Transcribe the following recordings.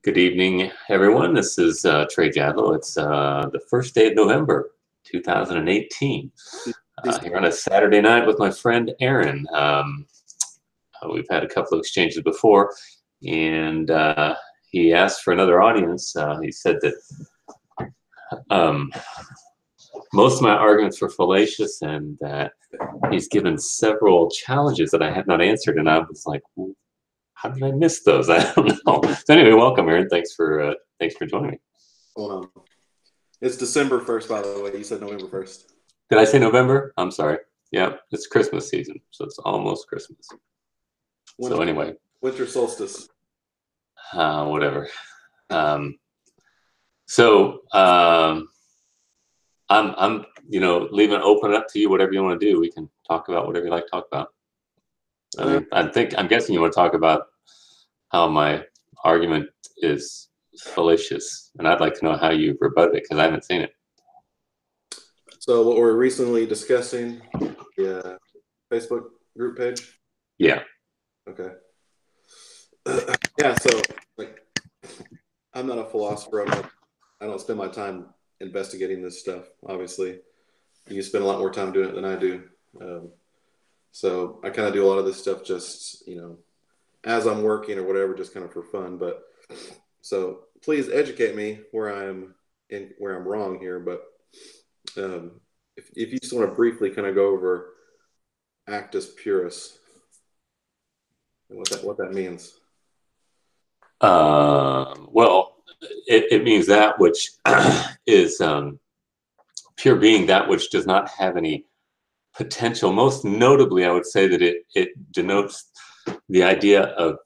Good evening, everyone. This is Trey Jadlow. It's the first day of November, 2018. Here on a Saturday night with my friend Aaron. We've had a couple of exchanges before, and he asked for another audience. He said that most of my arguments were fallacious, and that he's given several challenges that I had not answered, and I was like, well, how did I miss those? I don't know. So anyway, welcome, Aaron. Thanks for joining me. Hold on. It's December 1st, by the way. You said November 1st. Did I say November? I'm sorry. Yeah, it's Christmas season, so it's almost Christmas. So anyway. Winter solstice. Whatever. I'm leaving it open up to you, whatever you want to do. We can talk about whatever you like to talk about. I mean, I'm guessing you want to talk about how my argument is fallacious, and I'd like to know how you rebutted it because I haven't seen it. So what we're recently discussing, the Facebook group page? Yeah. Okay. Yeah, so I'm not a philosopher. I don't spend my time investigating this stuff, obviously. You spend a lot more time doing it than I do. So I kind of do a lot of this stuff just, as I'm working or whatever, just kind of for fun. But so please educate me where I'm wrong here. But if you just want to briefly kind of go over actus purus and what that means. Well, it means that which is pure being, that which does not have any potential. Most notably, I would say that it denotes the idea of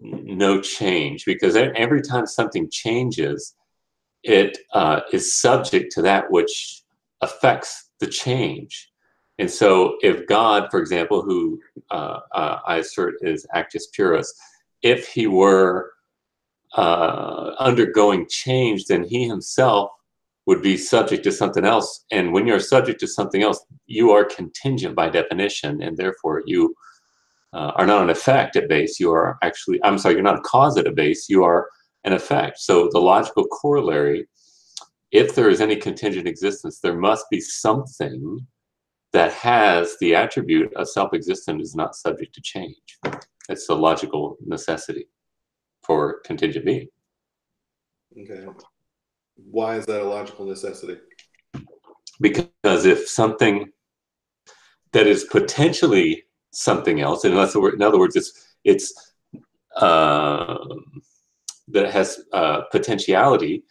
no change, because every time something changes, it is subject to that which affects the change. And so if God, for example, who I assert is actus purus, if he were undergoing change, then he himself would be subject to something else. And when you're subject to something else, you are contingent by definition, and therefore you are not an effect at base. You are actually, I'm sorry, you're not a cause at a base, you are an effect. So the logical corollary, if there is any contingent existence, there must be something that has the attribute of self-existent, is not subject to change. That's the logical necessity for contingent being. Okay. Why is that a logical necessity? Because if something that is potentially something else, in other words, it's that has potentiality,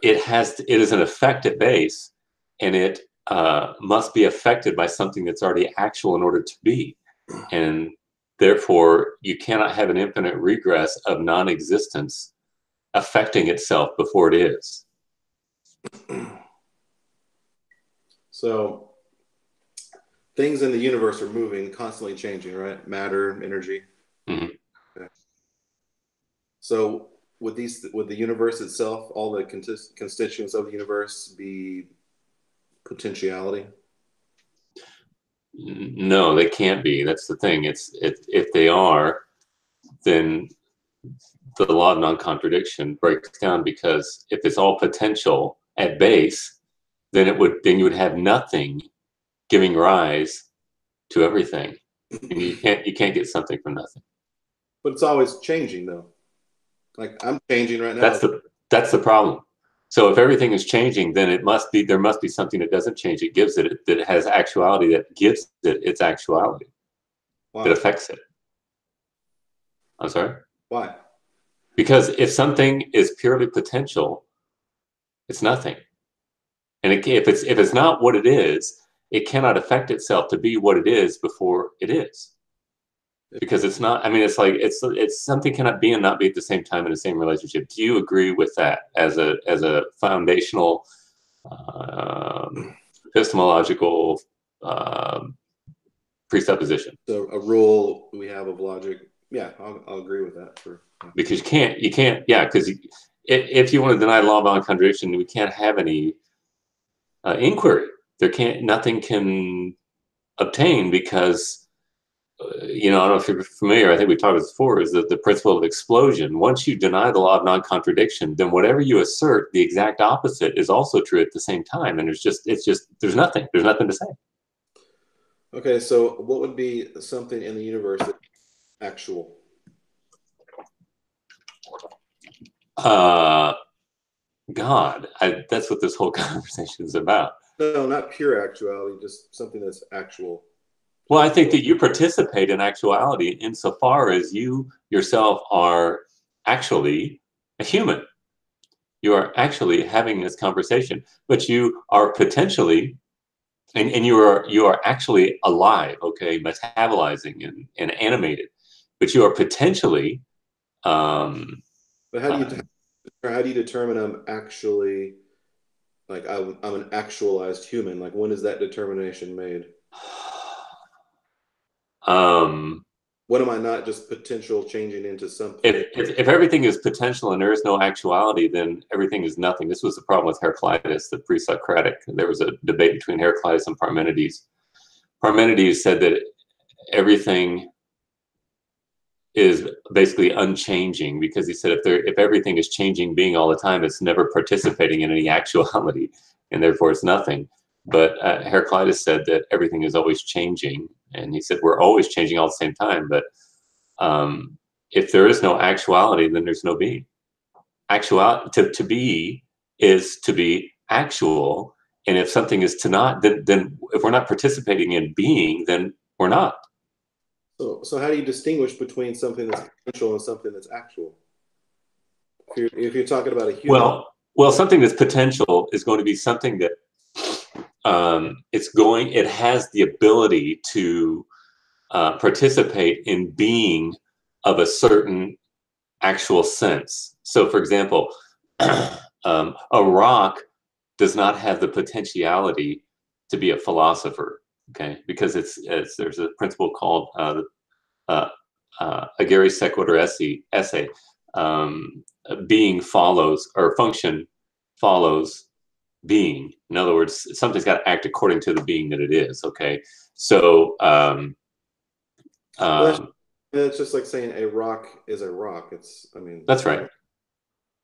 it is an effect at base, and it must be affected by something that's already actual in order to be, and therefore you cannot have an infinite regress of non-existence affecting itself before it is. So things in the universe are moving, constantly changing, right? Matter, energy. Mm-hmm. Okay. So would the universe itself, all the constituents of the universe, be potentiality? No, they can't be. That's the thing. If they are, then the law of non-contradiction breaks down, because if it's all potential at base, then you would have nothing giving rise to everything. And you can't get something from nothing. But it's always changing, though. Like I'm changing right now. That's the problem. So if everything is changing, then there must be something that doesn't change. It gives it, that has actuality, that gives it its actuality. Wow. That affects it. I'm sorry? Why? Because if something is purely potential, it's nothing. And if it's not what it is, it cannot affect itself to be what it is before it is. Because it's not, I mean, it's like, it's something cannot be and not be at the same time in the same relationship. Do you agree with that as a foundational epistemological presupposition? So a rule we have of logic. Yeah, I'll agree with that. Because you can't, yeah, because if you want to deny law of non-contradiction, we can't have any inquiry. Nothing can obtain, because you know, I don't know if you're familiar, I think we talked about this before, is that the principle of explosion. Once you deny the law of non-contradiction, then whatever you assert, the exact opposite is also true at the same time. And there's nothing to say. Okay, so what would be something in the universe that's actual? God, that's what this whole conversation is about. No, not pure actuality, just something that's actual. Well, I think that you participate in actuality insofar as you yourself are actually a human. You are actually having this conversation, but you are potentially, and you are actually alive, okay, metabolizing and animated, but you are potentially. Um, But how do you determine I'm actually like I'm an actualized human? Like when is that determination made? um, When am I not just potential changing into something? if everything is potential and there is no actuality, then everything is nothing. This was the problem with Heraclitus, the pre-Socratic. There was a debate between Heraclitus and Parmenides. Parmenides said that everything is basically unchanging because he said if everything is changing being all the time, it's never participating in any actuality, and therefore it's nothing. But Heraclitus said that everything is always changing, and he said we're always changing all at the same time. But if there is no actuality, then there's no being. To be is to be actual, and if something is to not, then if we're not participating in being, then we're not. So how do you distinguish between something that's potential and something that's actual? If you're talking about a human, Well, something that's potential is going to be something that it has the ability to participate in being of a certain actual sense. So, for example, a rock does not have the potentiality to be a philosopher, okay? Because there's a principle called Agere Sequitur Esse. Being follows, or function follows being. In other words, something's got to act according to the being that it is, okay? So, well, that's just like saying a rock is a rock. I mean, that's right.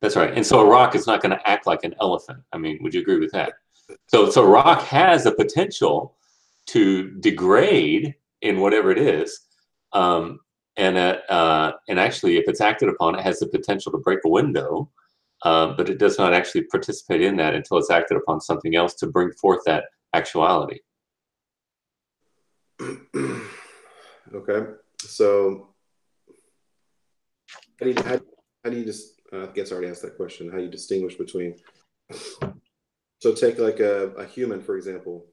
That's right. And so a rock is not going to act like an elephant. I mean, would you agree with that? So a rock has the potential to degrade in whatever it is. And actually, if it's acted upon, it has the potential to break a window, but it does not actually participate in that until it's acted upon something else to bring forth that actuality. Okay, so how do you just I guess I already asked that question. How do you distinguish between so take like a human for example.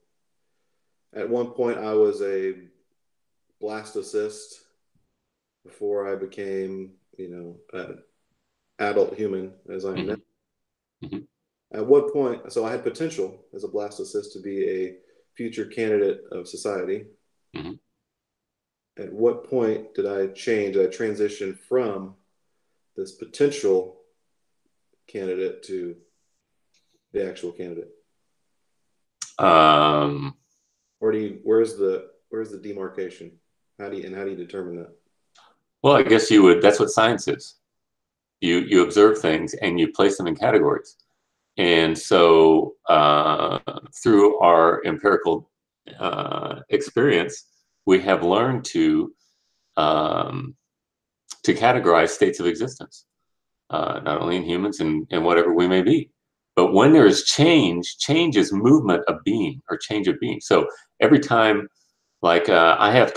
At one point, I was a blastocyst before I became, an adult human as I am now. Mm-hmm. Mm-hmm. At what point? So I had potential as a blastocyst to be a future candidate of society. Mm-hmm. At what point did I change? Did I transition from this potential candidate to the actual candidate? Um, Or where's the demarcation? How do you determine that? well, I guess that's what science is. You observe things and you place them in categories. And so through our empirical experience, we have learned um, to categorize states of existence, not only in humans and whatever we may be. But when there is change is movement of being or change of being. So every time, like I have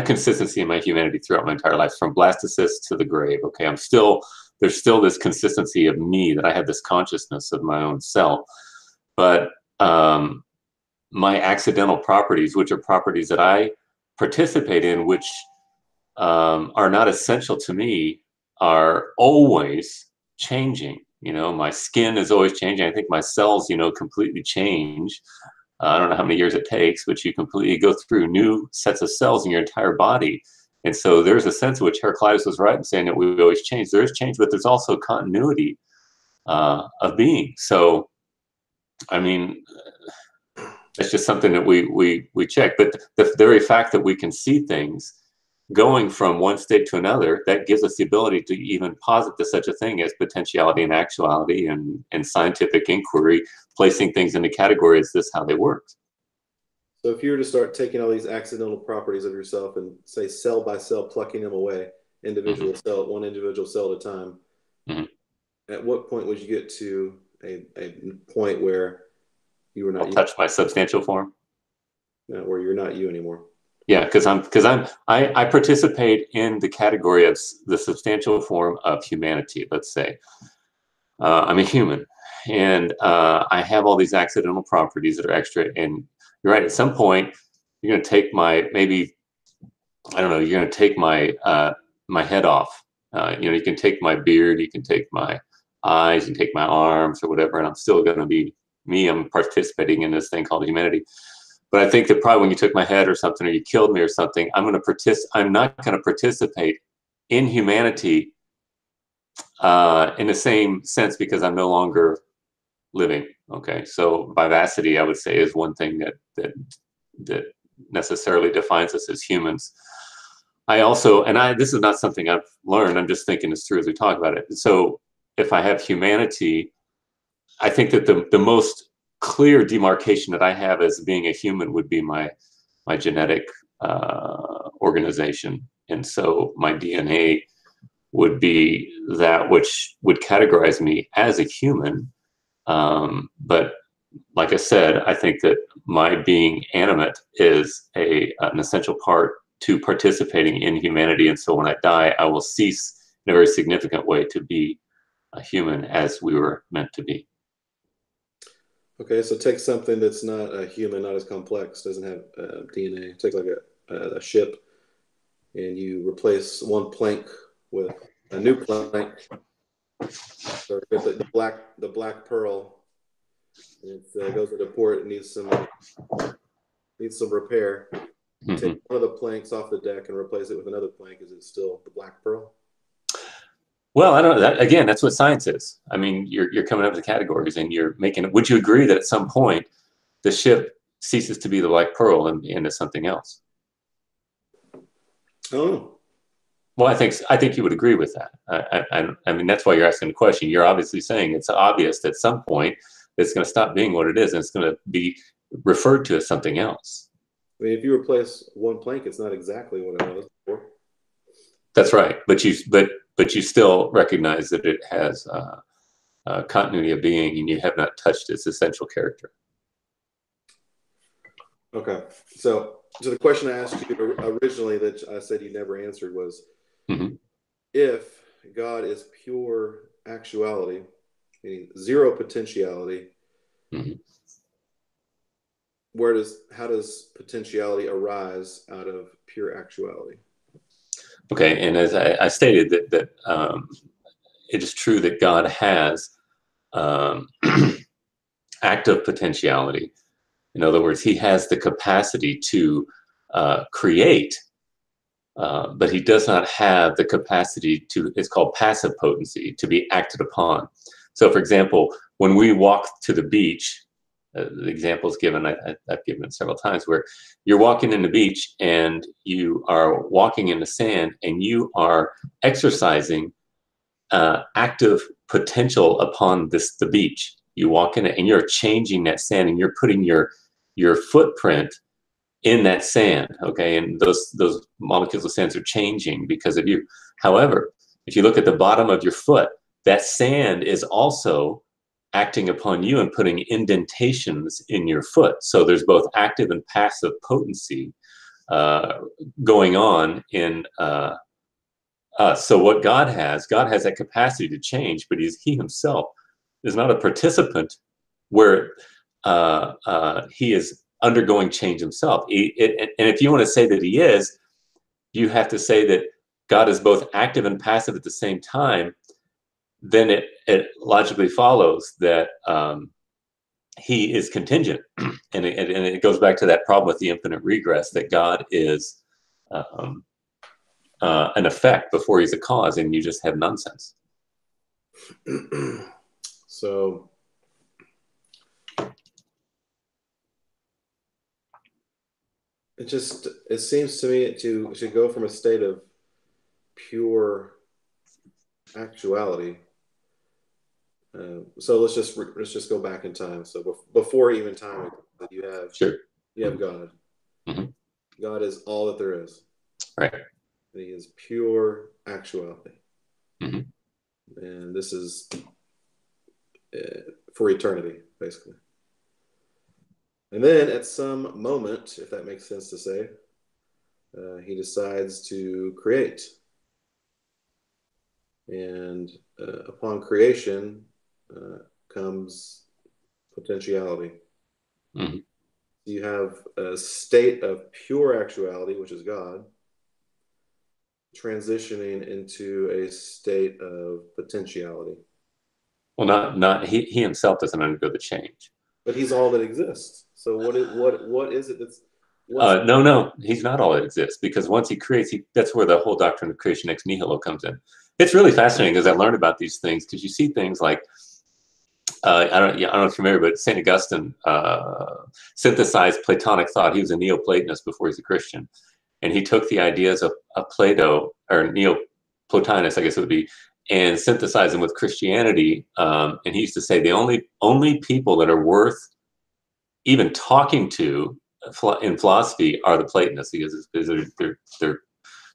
consistency in my humanity throughout my entire life, from blastocyst to the grave. Okay, there's still this consistency of me, that I have this consciousness of my own self. But my accidental properties, which are properties that I participate in, which are not essential to me, are always changing. You know, my skin is always changing. I think my cells, completely change. I don't know how many years it takes, but you completely go through new sets of cells in your entire body. And so there's a sense in which Heraclitus was right in saying that we always change. There is change, but there's also continuity of being. So, I mean, It's just something that we check. But the very fact that we can see things going from one state to another, that gives us the ability to even posit to such a thing as potentiality and actuality and scientific inquiry, placing things into categories. This is how they work. So if you were to start taking all these accidental properties of yourself and say cell by cell plucking them away, individual cell, one individual cell at a time, at what point would you get to a point where you were not I'll touch my substantial form. Where you're not you anymore? Yeah, because I participate in the category of the substantial form of humanity. Let's say I'm a human, and I have all these accidental properties that are extra. And you're right. At some point, you're going to take my I don't know. You're going to take my my head off. You can take my beard, you can take my eyes, you can take my arms or whatever, and I'm still going to be me. I'm participating in this thing called humanity. But I think that probably when you took my head or something, or you killed me or something, I'm not going to participate in humanity in the same sense, because I'm no longer living. Okay, so vivacity, I would say, is one thing that necessarily defines us as humans. I also, this is not something I've learned, I'm just thinking this through as we talk about it. So if I have humanity, I think that the most clear demarcation that I have as being a human would be my genetic organization. And so my DNA would be that which would categorize me as a human. But like I said, I think that my being animate is an essential part to participating in humanity. And so when I die, I will cease in a very significant way to be a human as we were meant to be. Okay, so take something that's not a human, not as complex, doesn't have DNA. Take like a ship, and you replace one plank with a new plank. So the black pearl, and it goes to the port. It needs some repair. Take one of the planks off the deck and replace it with another plank. Is it still the black pearl? Well, I don't know. Again, that's what science is. I mean, you're coming up with the categories and you're making. Would you agree that at some point the ship ceases to be the black pearl and into something else? Oh. Well, I think you would agree with that. I mean, that's why you're asking the question. You're obviously saying it's obvious that at some point it's going to stop being what it is, and it's going to be referred to as something else. I mean, if you replace one plank, it's not exactly what it was before. That's right, but you still recognize that it has continuity of being, and you have not touched its essential character. Okay, so the question I asked you originally that I said you never answered was, if God is pure actuality, meaning zero potentiality, how does potentiality arise out of pure actuality? Okay, and as I stated that it is true that God has active potentiality. In other words, he has the capacity to create, but he does not have the capacity to, it's called passive potency, to be acted upon. So for example, when we walk to the beach, the example is given, I've given it several times, where you're walking in the beach and you are walking in the sand and you are exercising active potential upon the beach. You walk in it and you're changing that sand and you're putting your footprint in that sand, okay? And those molecules of sand are changing because of you. However, if you look at the bottom of your foot, that sand is also acting upon you and putting indentations in your foot. So there's both active and passive potency going on in us. So what God has that capacity to change, but he himself is not a participant where he is undergoing change himself. And if you want to say that he is, you have to say that God is both active and passive at the same time. Then it logically follows that he is contingent. And it goes back to that problem with the infinite regress, that God is an effect before he's a cause, and you just have nonsense. So it seems to me it should go from a state of pure actuality. So let's just go back in time. So before even time, Sure. you have God. Hmm. God is all that there is, Right. and He is pure actuality. Hmm. And this is for eternity, basically. And then at some moment, if that makes sense to say, he decides to create. And upon creation comes potentiality. Hmm. You have a state of pure actuality, which is God, transitioning into a state of potentiality. Well, not he himself doesn't undergo the change. But he's all that exists. So what is it that's what's No, he's not all that exists, because once he creates, that's where the whole doctrine of creation ex nihilo comes in. It's really fascinating as I learned about these things, because you see things like I don't know if you're familiar, but Saint Augustine synthesized Platonic thought. He was a Neoplatonist before he's a Christian, and he took the ideas of Plato, or Neoplotinus, I guess it would be, and synthesized them with Christianity. And he used to say the only people that are worth even talking to in philosophy are the Platonists, because they're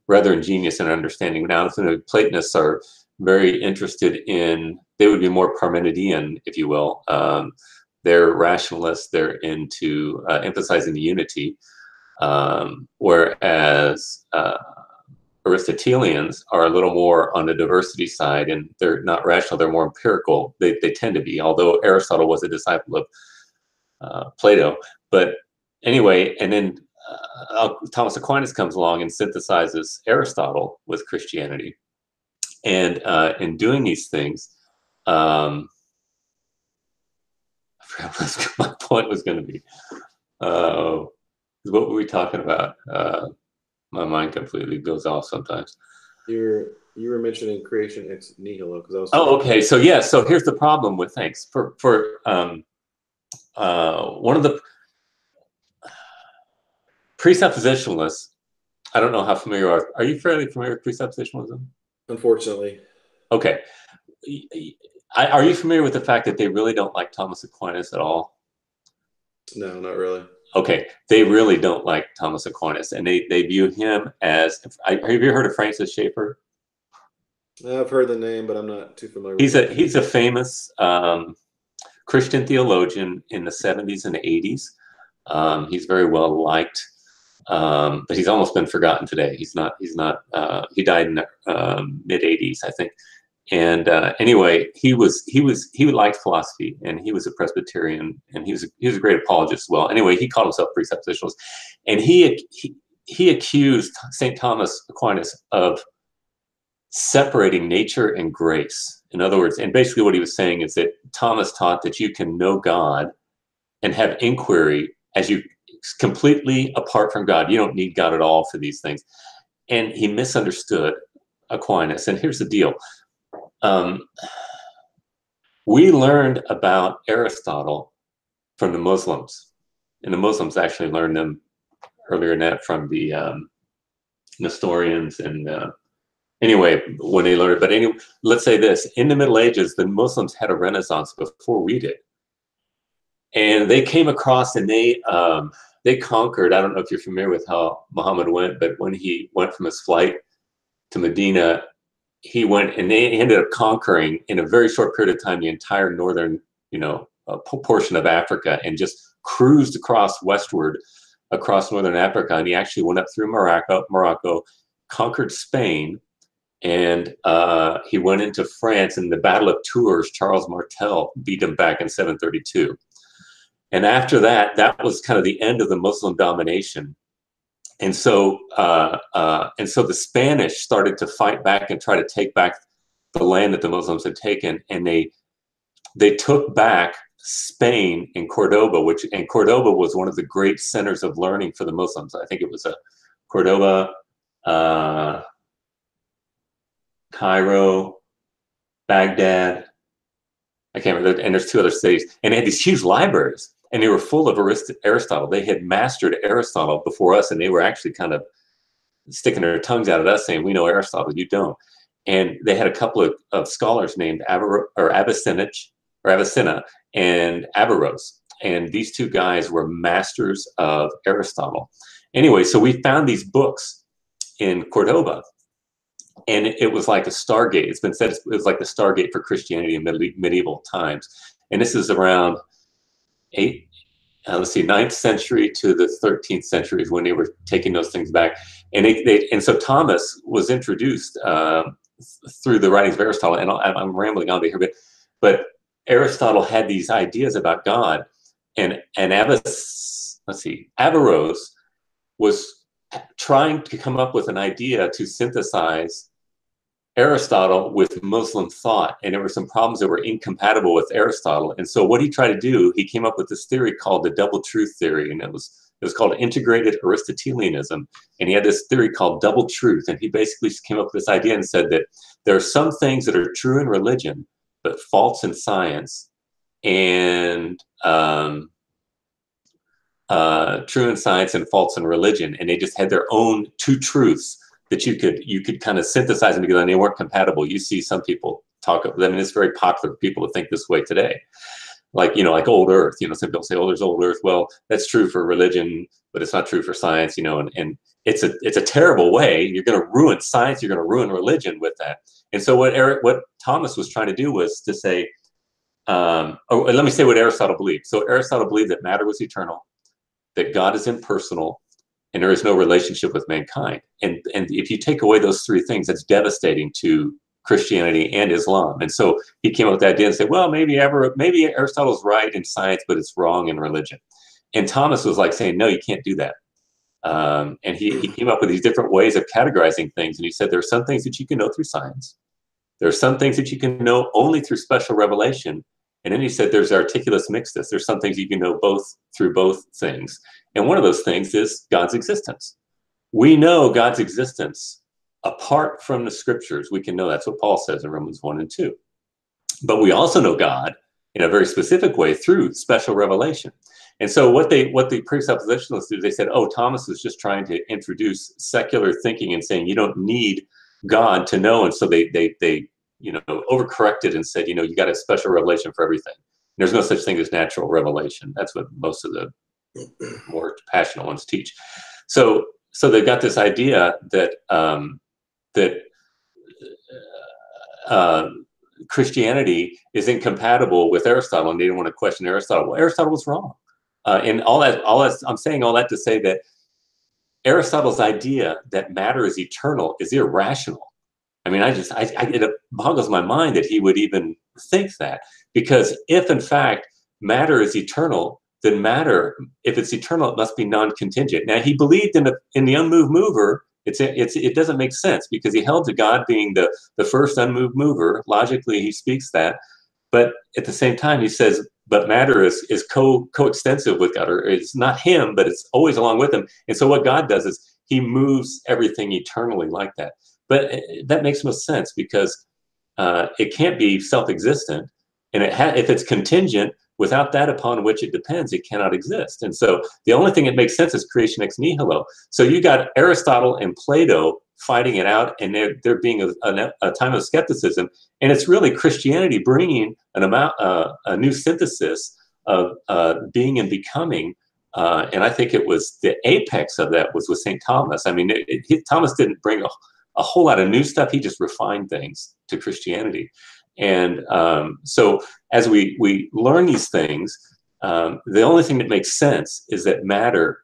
rather ingenious in understanding. Now, the Platonists are very interested in, they would be more Parmenidean, if you will. They're rationalists. They're into emphasizing the unity, whereas Aristotelians are a little more on the diversity side, and they're not rational. They're more empirical. They tend to be, although Aristotle was a disciple of Plato. But anyway, and then Thomas Aquinas comes along and synthesizes Aristotle with Christianity. And in doing these things, I forgot what my point was going to be. What were we talking about? My mind completely goes off sometimes. you were mentioning creation ex nihilo because I was Oh, talking. okay. So yeah. So here's the problem with thanks for one of the presuppositionalists. I don't know how familiar you are. Are you fairly familiar with presuppositionalism? Unfortunately, Okay. Are you familiar with the fact that they really don't like Thomas Aquinas at all? no, not really. Okay, they really don't like Thomas Aquinas, and they view him as. Have you heard of Francis Schaeffer? I've heard the name, but I'm not too familiar with He's a famous Christian theologian in the 70s and 80s. He's very well liked, but he's almost been forgotten today. He's not. He died in the mid 80s, I think. And anyway, he liked philosophy, and he was a Presbyterian, and he was a great apologist as well. Anyway, he called himself presuppositionalist, and he accused Saint Thomas Aquinas of separating nature and grace. In other words, and basically what he was saying is that Thomas taught that you can know God and have inquiry as you completely apart from God. You don't need God at all for these things. And he misunderstood Aquinas. And here's the deal. We learned about Aristotle from the Muslims, and the Muslims actually learned them earlier than that from the Nestorians. And anyway, when they learned, but anyway, let's say this: in the Middle Ages, the Muslims had a Renaissance before we did, and they came across and they conquered. I don't know if you're familiar with how Muhammad went, but when he went from his flight to Medina, he went and they ended up conquering in a very short period of time the entire northern, portion of Africa, and just cruised across westward across northern Africa. And he actually went up through Morocco, conquered Spain, and he went into France. In the Battle of Tours, Charles Martel beat him back in 732. And after that, that was kind of the end of the Muslim domination. And so the Spanish started to fight back and try to take back the land that the Muslims had taken, and they took back Spain and Cordoba, and Cordoba was one of the great centers of learning for the Muslims. I think it was Cordoba, Cairo, Baghdad. I can't remember, and there's two other cities, and they had these huge libraries. and they were full of Aristotle. They had mastered Aristotle before us, and they were actually kind of sticking their tongues out at us saying, we know Aristotle, you don't. And they had a couple of scholars named Avicenna and Averroes. And these two guys were masters of Aristotle. Anyway, so we found these books in Cordoba, and it was like a Stargate. It's been said it was like the Stargate for Christianity in medieval times. And this is around let's see, 9th century to the 13th century is when they were taking those things back. And and so Thomas was introduced through the writings of Aristotle. And I'm rambling on here, but Aristotle had these ideas about God, and Averroes was trying to come up with an idea to synthesize Aristotle with Muslim thought, and there were some problems that were incompatible with Aristotle. And so what he tried to do, he came up with this theory called the double truth theory, and it was called integrated Aristotelianism. And he had this theory called double truth, and he basically came up with this idea and said that there are some things that are true in religion but false in science, and true in science and false in religion, and they just had their own two truths that you could kind of synthesize them together, and they weren't compatible. You see some people talk of them, and it's very popular for people to think this way today. Like, like old earth, some people say, oh, there's old earth. Well, that's true for religion, but it's not true for science, and it's a terrible way. You're going to ruin science. You're going to ruin religion with that. And so what Thomas was trying to do was to say, let me say what Aristotle believed. So Aristotle believed that matter was eternal, that God is impersonal, and there is no relationship with mankind. And if you take away those three things, that's devastating to Christianity and Islam. And so he came up with that idea and said, well, maybe Aristotle's right in science, but it's wrong in religion. And Thomas was like saying, no, you can't do that. And he came up with these different ways of categorizing things. And he said, there are some things that you can know through science. There are some things that you can know only through special revelation. And then he said, there's articulus mixtus. There's some things you can know through both things. And one of those things is God's existence. We know God's existence apart from the scriptures. We can know that's what Paul says in Romans 1 and 2. But we also know God in a very specific way through special revelation. And so what the presuppositionalists do, they said, oh, Thomas is just trying to introduce secular thinking and saying you don't need God to know. And so they overcorrected and said, you got a special revelation for everything. There's no such thing as natural revelation. That's what most of the more passionate ones teach. So they've got this idea that Christianity is incompatible with Aristotle, and they didn't want to question Aristotle. Well, Aristotle was wrong, and all that. I'm saying all that to say that Aristotle's idea that matter is eternal is irrational. I mean, it boggles my mind that he would even think that, because if in fact matter is eternal, then matter, if it's eternal, it must be non-contingent. Now, he believed in the unmoved mover. It doesn't make sense because he held to God being the first unmoved mover. Logically, he speaks that, but at the same time, he says, but matter is coextensive with God, or it's not him, but it's always along with him. And so what God does is he moves everything eternally like that. But that makes no sense because it can't be self-existent, and if it's contingent, without that upon which it depends, it cannot exist. And so the only thing that makes sense is creation ex nihilo. So you got Aristotle and Plato fighting it out, and there being a time of skepticism, and it's really Christianity bringing a new synthesis of being and becoming. And I think it was the apex of that was with St. Thomas. I mean, Thomas didn't bring a whole lot of new stuff. He just refined things to Christianity. And so as we learn these things, the only thing that makes sense is that matter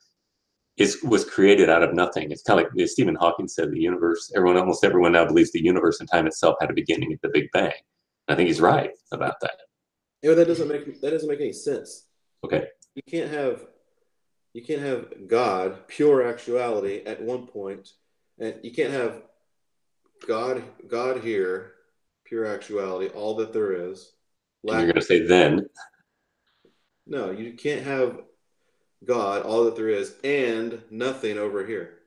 was created out of nothing. It's kind of like Stephen Hawking said, the universe, almost everyone now believes the universe and time itself had a beginning at the Big Bang. And I think he's right about that. That doesn't make any sense. Okay. You can't have God, pure actuality at one point, and you can't have God here, pure actuality, all that there is. And you're going to say then? No, you can't have God, all that there is, and nothing over here.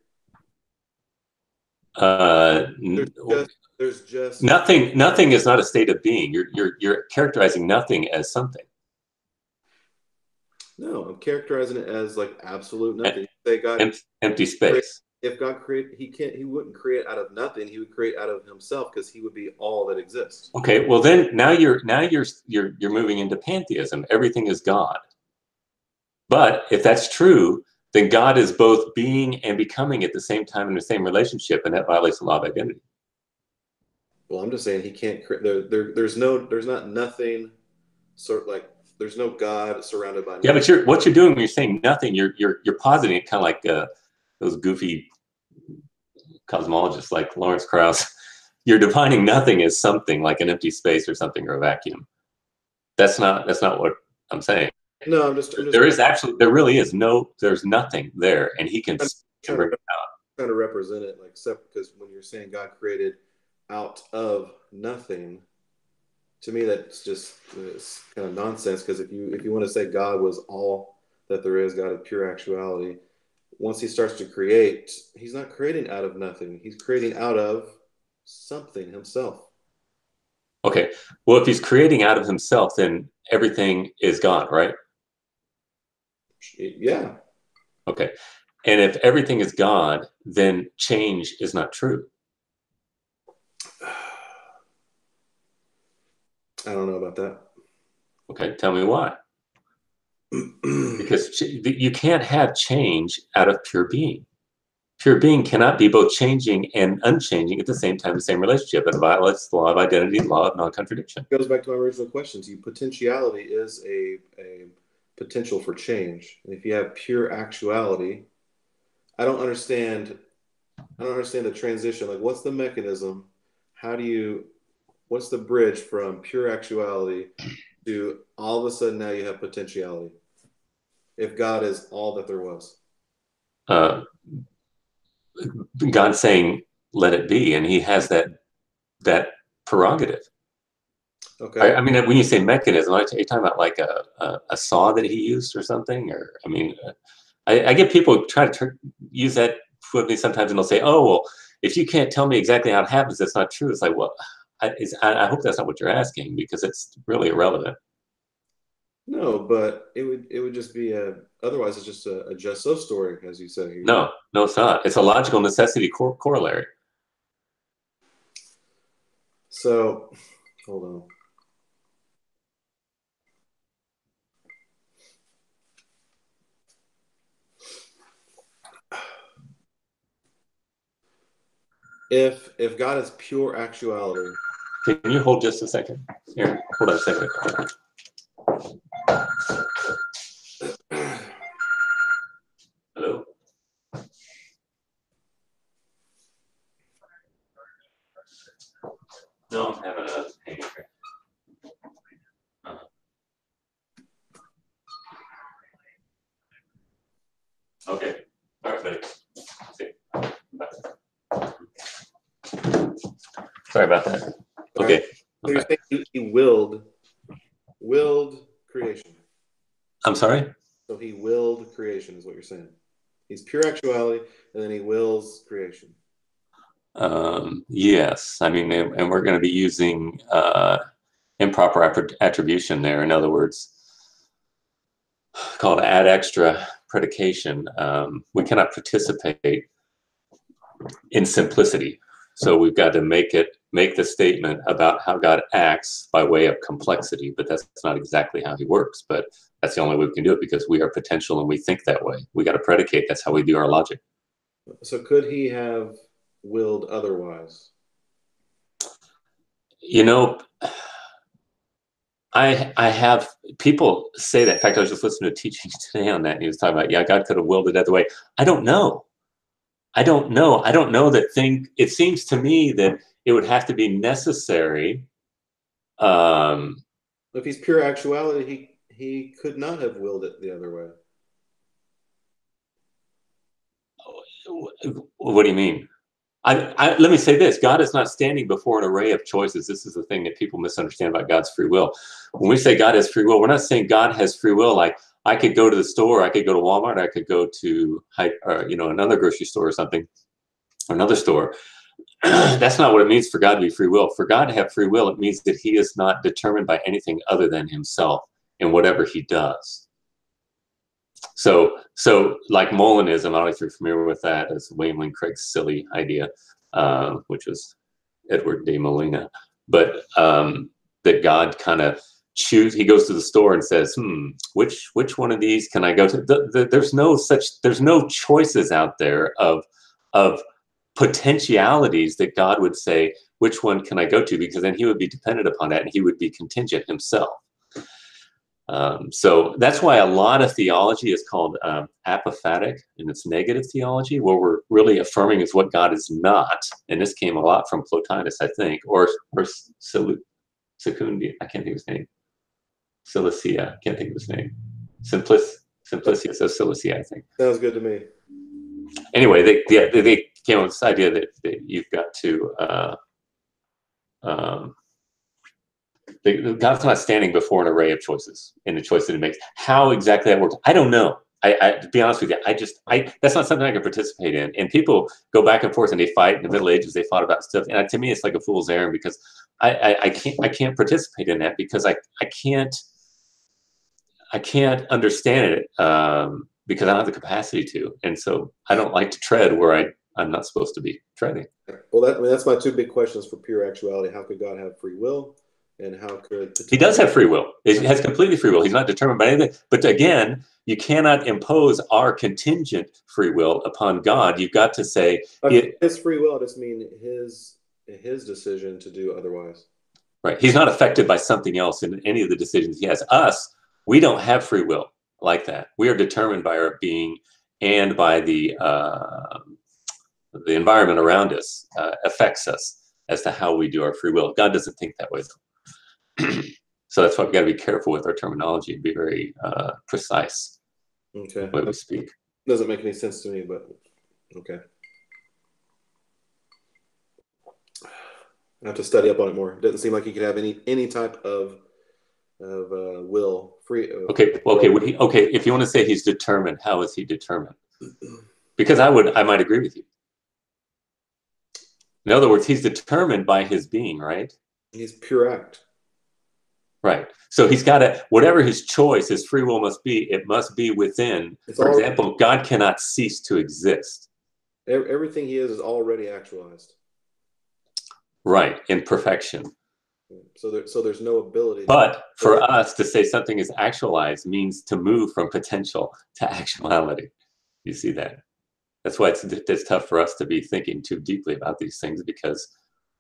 There's just nothing. Nothing is not a state of being. You're characterizing nothing as something. No, I'm characterizing it as like absolute E- nothing. Say God Empty create, space. if God create, he wouldn't create out of nothing. He would create out of himself because he would be all that exists. Okay, well then now you're moving into pantheism. Everything is God. But if that's true, then God is both being and becoming at the same time in the same relationship, and that violates the law of identity. Well, I'm just saying he can't create. There's not nothing. Sort like there's no God surrounded by Yeah, nothing. but what you're doing when you're saying nothing, you're positing it kind of like those goofy cosmologists like Lawrence Krauss. You're defining nothing as something like an empty space or something or a vacuum. That's not what I'm saying. No, I'm just There really is there's nothing there, and he can trying bring to it out. trying to represent it like because when you're saying God created out of nothing, to me that's just it's kind of nonsense. Because if you want to say God was all that there is, God of pure actuality, once he starts to create, he's not creating out of nothing. He's creating out of something himself. Okay, well, if he's creating out of himself, then everything is God, right? Yeah. Okay, and if everything is God, then change is not true. I don't know about that. Okay, tell me why. Because you can't have change out of pure being. Pure being cannot be both changing and unchanging at the same time, the same relationship. It violates the law of identity, the law of non-contradiction. Goes back to my original question to you. Potentiality is a potential for change. And if you have pure actuality, I don't understand. I don't understand the transition. Like, what's the mechanism? How do you? What's the bridge from pure actuality to all of a sudden now you have potentiality? If God is all that there was. Uh, God saying, "Let it be," and He has that prerogative. Okay. I mean, when you say mechanism, are you talking about like a saw that he used or something? Or I mean, I get people try to use that with me sometimes, and they'll say, "Oh, well, if you can't tell me exactly how it happens, that's not true." It's like, well, I hope that's not what you're asking because it's really irrelevant. No, but it would just be a otherwise it's just a just so story, as you say. No, no, it's not. It's a logical necessity corollary. So hold on. If God is pure actuality, Can you hold just a second? Here, hold on a second. Hello. No, I'm having a hang here. Okay. All right, buddy. See. Sorry about that. Okay. so you're saying he willed creation. I'm sorry? So he willed creation is what you're saying. He's pure actuality, and then he wills creation. Yes. I mean, and we're going to be using improper attribution there. In other words, called ad extra predication. We cannot participate in simplicity. So we've got to make the statement about how God acts by way of complexity, but that's not exactly how he works. But that's the only way we can do it because we are potential and we think that way. We got to predicate. That's how we do our logic. So could he have willed otherwise? You know, I have people say that. In fact, I was just listening to a teaching today on that, and he was talking about, yeah, God could have willed it other way. I don't know. I don't know. I don't know that thing. It seems to me that it would have to be necessary. If he's pure actuality, he could not have willed it the other way. What do you mean? Let me say this. God is not standing before an array of choices. This is the thing that people misunderstand about God's free will. When we say God has free will, we're not saying God has free will like I could go to the store, I could go to Walmart, I could go to another grocery store or something, or another store. That's not what it means for God to be free will. For God to have free will, it means that he is not determined by anything other than himself in whatever he does. So like Molinism, I don't know if you're familiar with that, as William Lane Craig's silly idea, which was Edward de Molina, but that God kind of he goes to the store and says, which one of these can I go to? There's no choices out there of potentialities that God would say, which one can I go to? Because then he would be dependent upon that and he would be contingent himself. So that's why a lot of theology is called apophatic, and it's negative theology, where we're really affirming is what God is not. And this came a lot from Plotinus, I think, or Secundi, I can't think of his name. Cilicia, can't think of his name. Simplicius of Cilicia, I think. Sounds good to me. Anyway, they came up with this idea that you've got to God's not standing before an array of choices in the choice that he makes. How exactly that works, I don't know. To be honest with you, that's not something I can participate in. And people go back and forth and they fight. In the Middle Ages, they fought about stuff, and to me, it's like a fool's errand because I can't participate in that because I can't understand it because I don't have the capacity to, and so I don't like to tread where I'm not supposed to be treading. Well, that's my two big questions for pure actuality. How could God have free will? And how could he does have free will? He has completely free will. He's not determined by anything. But again, you cannot impose our contingent free will upon God. You've got to say his free will just mean his decision to do otherwise. Right. He's not affected by something else in any of the decisions he has. Us, we don't have free will like that. We are determined by our being and by the environment around us affects us as to how we do our free will. God doesn't think that way, though. So that's why we've got to be careful with our terminology and be very precise. Okay. When we speak. Doesn't make any sense to me, but okay. I have to study up on it more. It doesn't seem like he could have any type of will free. Okay. If you want to say he's determined, how is he determined? Because I might agree with you. In other words, he's determined by his being, right? He's pure act. Right. So he's got to, whatever his choice, his free will must be, it must be within. For example, God cannot cease to exist. Everything he is already actualized. Right. In perfection. So there's no ability. But for us to say something is actualized means to move from potential to actuality. You see that? That's why it's tough for us to be thinking too deeply about these things, because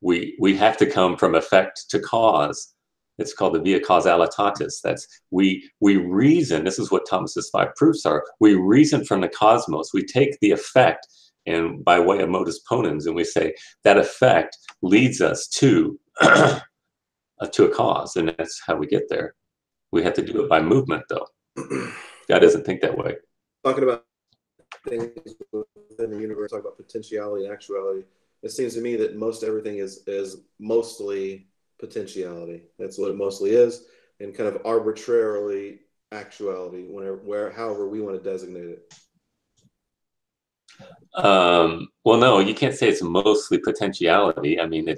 we have to come from effect to cause. It's called the via causalitatis. That's we reason. This is what Thomas's 5 proofs are. We reason from the cosmos. We take the effect and by way of modus ponens, and we say that effect leads us to a cause, and that's how we get there. We have to do it by movement, though. God doesn't think that way. Talking about things within the universe, talk about potentiality and actuality. It seems to me that most everything is mostly potentiality. That's what it mostly is, and kind of arbitrarily actuality, however we want to designate it. Well, no, you can't say it's mostly potentiality. I mean,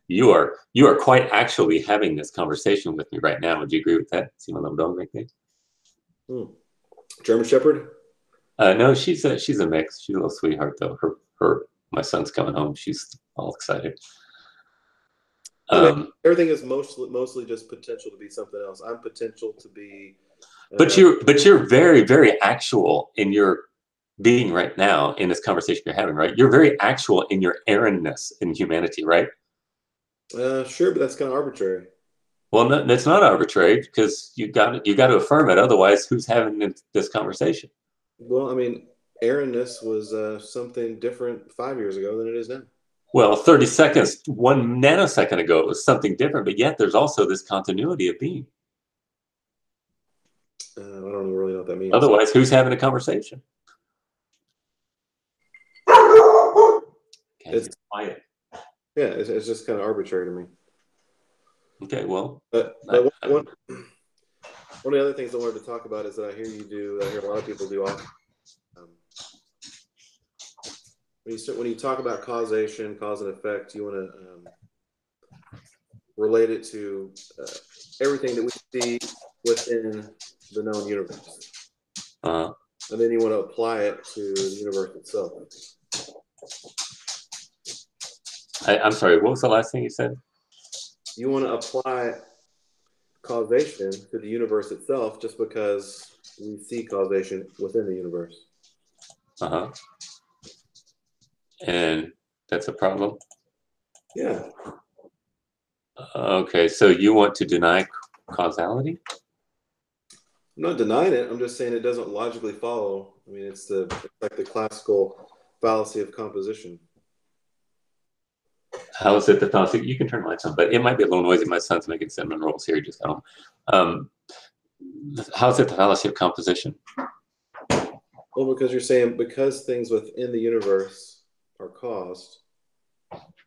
you are quite actually having this conversation with me right now. Would you agree with that? See my little dog right there? German Shepherd? No, she's a mix. She's a little sweetheart, though. My son's coming home. She's all excited. Everything is mostly just potential to be something else. I'm potential to be. But you're very, very actual in your being right now in this conversation you're having, right? You're very actual in your errandness in humanity, right? Sure, but that's kind of arbitrary. Well, no, that's not arbitrary, because you got to affirm it. Otherwise, who's having this conversation? Well, I mean, errandness was something different 5 years ago than it is now. Well, 30 seconds, 1 nanosecond ago, it was something different, but yet there's also this continuity of being. I don't really know what that means. Otherwise, who's having a conversation? It's quiet. Yeah, it's just kind of arbitrary to me. Okay, well. But one of the other things I wanted to talk about is that I hear a lot of people do often. When you talk about causation, cause and effect, you want to relate it to everything that we see within the known universe. and then you want to apply it to the universe itself. I'm sorry, what was the last thing you said? You want to apply causation to the universe itself just because we see causation within the universe. Uh-huh. And that's a problem? Yeah. Okay, so you want to deny causality? I'm not denying it. I'm just saying it doesn't logically follow. I mean, it's like the classical fallacy of composition. How is it the fallacy? You can turn the lights on, but it might be a little noisy. My son's making cinnamon rolls here. Just don't. How is it the fallacy of composition? Well, because you're saying because things within the universe are caused,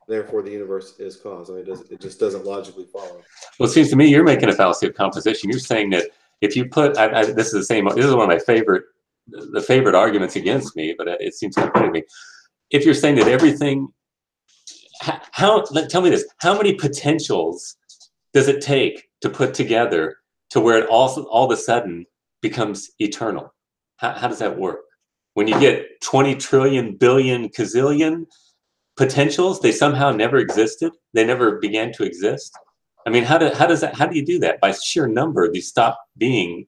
therefore the universe is caused. I mean, it just doesn't logically follow. Well, it seems to me you're making a fallacy of composition. You're saying that if you put, this is the same. This is one of my favorite arguments against me, but it seems kind of funny to me. If you're saying that everything, tell me this: how many potentials does it take to put together to where it all of a sudden becomes eternal? How does that work? When you get 20 trillion, billion, gazillion potentials, they somehow never existed. They never began to exist. I mean, how do you do that? By sheer number, they stop being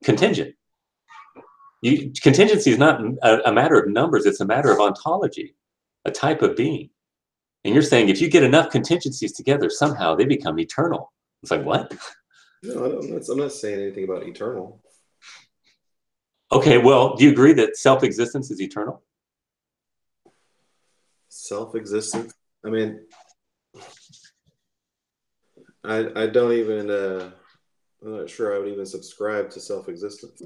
contingent. Contingency is not a matter of numbers. It's a matter of ontology, a type of being. And you're saying if you get enough contingencies together, somehow they become eternal. It's like, what? No, I'm not saying anything about eternal. Okay, well, do you agree that self-existence is eternal? Self-existence? I mean, I don't even, I'm not sure I would even subscribe to self-existence.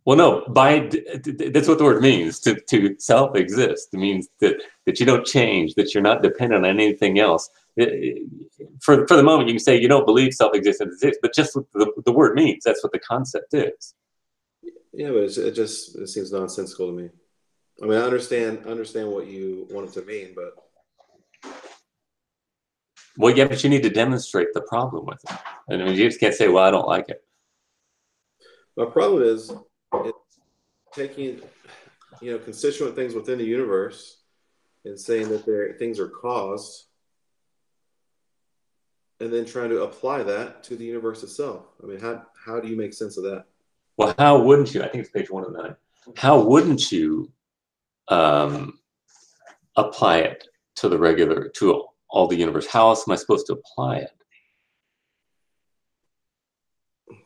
Well, no, that's what the word means, to self-exist. It means that you don't change, that you're not dependent on anything else. For the moment, you can say you don't believe self-existence exists, but just what the word means, that's what the concept is. Yeah, but it seems nonsensical to me. I mean, I understand what you want it to mean, but well, yeah, but you need to demonstrate the problem with it, and I mean, you just can't say, "Well, I don't like it." my problem is taking, constituent things within the universe and saying that things are caused, and then trying to apply that to the universe itself. I mean, how do you make sense of that? Well, how wouldn't you? I think it's page 109. How wouldn't you apply it to all the universe? How else am I supposed to apply it?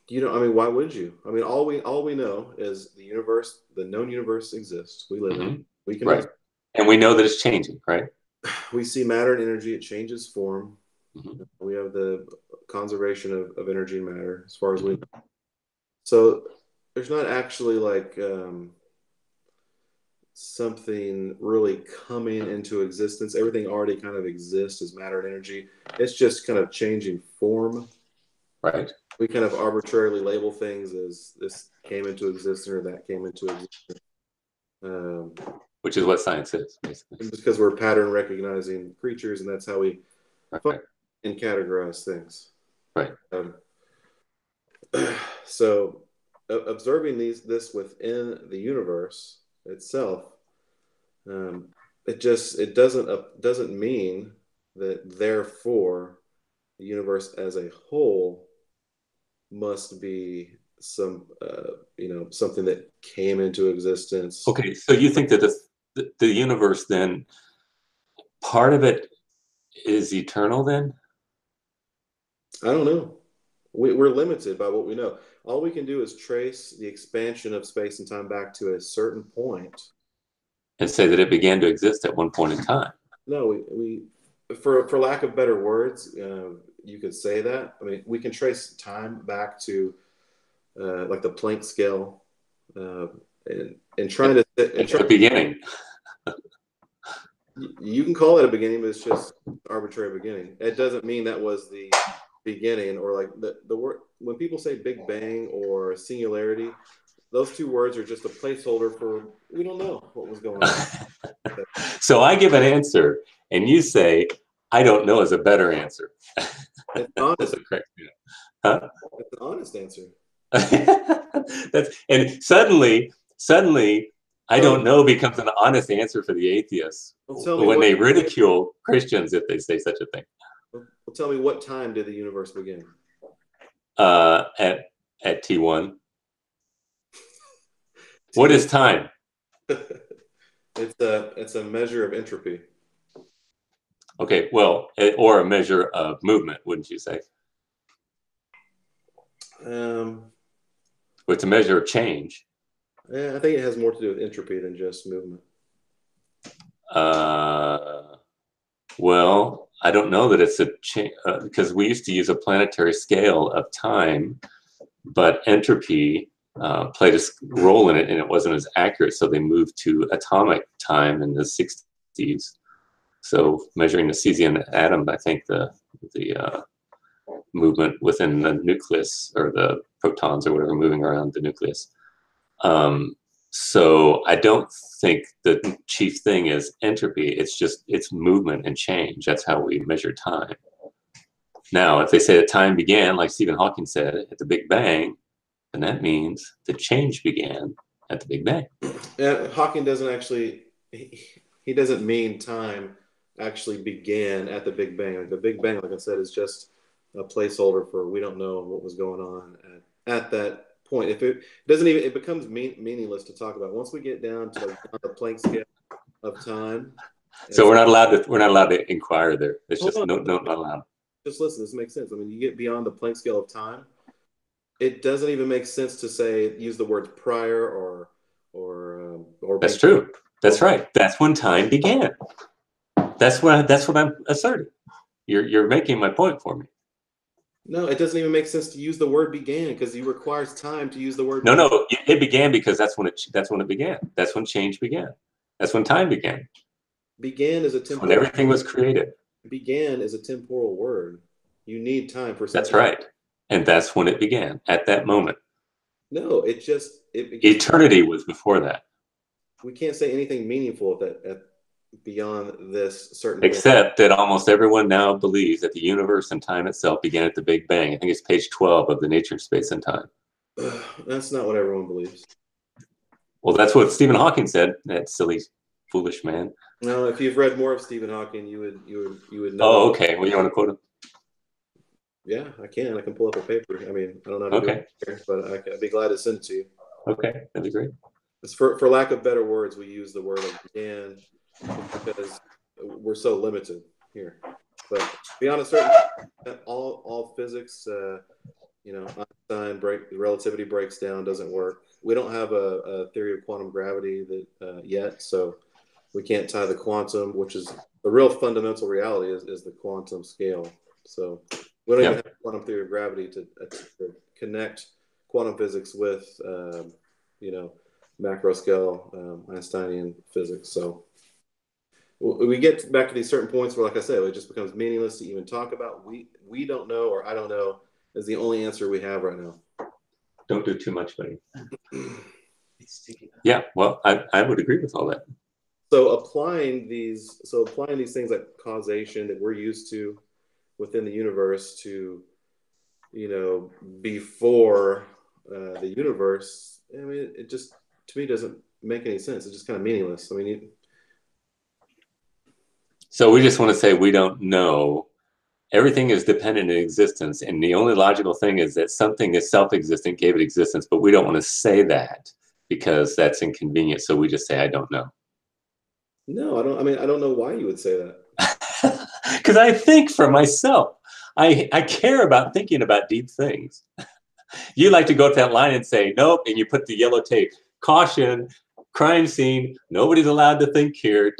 I mean, why would you? I mean, all we know is the universe, the known universe exists. We live in. We can right, and we know that it's changing, right? We see matter and energy. It changes form. We have the conservation of energy and matter, as far as we know. So there's not actually like something really coming into existence. Everything already kind of exists as matter and energy. It's just kind of changing form. Right. We kind of arbitrarily label things as this came into existence or that came into existence. Which is what science is, basically. Because we're pattern recognizing creatures, and that's how we right. and categorize things. Right. So observing this within the universe itself, it doesn't mean that therefore the universe as a whole must be something that came into existence. Okay, so you think that the universe, then part of it is eternal then? I don't know. We're limited by what we know. All we can do is trace the expansion of space and time back to a certain point. And say that it began to exist at one point in time. No, we for lack of better words, you could say that. I mean, we can trace time back to like the Planck scale, and trying to at the beginning. You can call it a beginning, but it's just arbitrary beginning. It doesn't mean that was the beginning, or like the word when people say Big Bang or singularity, those two words are just a placeholder for we don't know what was going on. So I give an answer, and you say, "I don't know" is a better answer. It's honest. That's correct. Huh? It's an honest answer. And suddenly, I Tell me, don't know becomes an honest answer for the atheists well, tell me when what they ridicule Christians if they say such a thing. well, tell me what time did the universe begin? Uh, at at T1, what T1. is time? It's a measure of entropy. Okay, well, or a measure of movement, wouldn't you say? Um, Well, it's a measure of change. I think it has more to do with entropy than just movement. Uh, well, I don't know that it's a change because we used to use a planetary scale of time, but entropy played a role in it, and it wasn't as accurate. So they moved to atomic time in the 60s. So measuring the cesium atom, I think the movement within the nucleus or the protons or whatever moving around the nucleus. Um, so I don't think the chief thing is entropy. It's movement and change. That's how we measure time. Now, if they say that time began, like Stephen Hawking said, at the Big Bang, then that means the change began at the Big Bang. Hawking doesn't actually he doesn't mean time actually began at the Big Bang. Like the Big Bang, like I said, is just a placeholder for we don't know what was going on at that point. If it doesn't even it becomes meaningless to talk about. Once we get down to like the Planck scale of time. So we're not allowed to inquire there. It's Hold just on, not allowed. just listen. This makes sense. I mean, you get beyond the Planck scale of time. It doesn't even make sense to say use the words prior or That's begin. true. That's right. That's when time began. That's what I'm asserting. You're making my point for me. No, it doesn't even make sense to use the word began because it requires time to use the word No, began. no, it began because that's when it began. That's when change began. That's when time began. Began is a That's when temporal everything was created. began is a temporal word. You need time for That's something. right. And that's when it began, at that moment. No, it just Eternity was before that, we can't say anything meaningful at beyond this certain point. except that almost everyone now believes that the universe and time itself began at the Big Bang. I think it's page 12 of the Nature of Space and Time. That's not what everyone believes. Well, that's what Stephen Hawking said, that silly, foolish man. No, if you've read more of Stephen Hawking, you would know. Oh, okay. Well, you want to quote him? Yeah, I can. I can pull up a paper. I mean, I don't know how to do Okay. it here, but I'd be glad to send it to you. Okay. That'd be great. It's for lack of better words, we use the word began because we're so limited here. But beyond a certain, all physics, Einstein relativity breaks down, doesn't work. We don't have a theory of quantum gravity that yet, so we can't tie the quantum, which is the real fundamental reality, is the quantum scale. So we don't even have a quantum theory of gravity to connect quantum physics with, macro scale Einsteinian physics. So we get back to these certain points where, like I said, it just becomes meaningless to even talk about. We don't know, or I don't know, is the only answer we have right now. Don't do too much, buddy. Yeah, well, I would agree with all that. So applying these things like causation that we're used to within the universe to, before the universe, I mean, it just to me doesn't make any sense. It's just kind of meaningless. I mean, So we just want to say we don't know. Everything is dependent in existence, and the only logical thing is that something is self-existent, gave it existence, but we don't want to say that because that's inconvenient. So we just say, I don't know. no, I don't. I mean, I don't know why you would say that. Because I think for myself. I care about thinking about deep things. You like to go to that line and say, nope, and you put the yellow tape. Caution, crime scene, nobody's allowed to think here.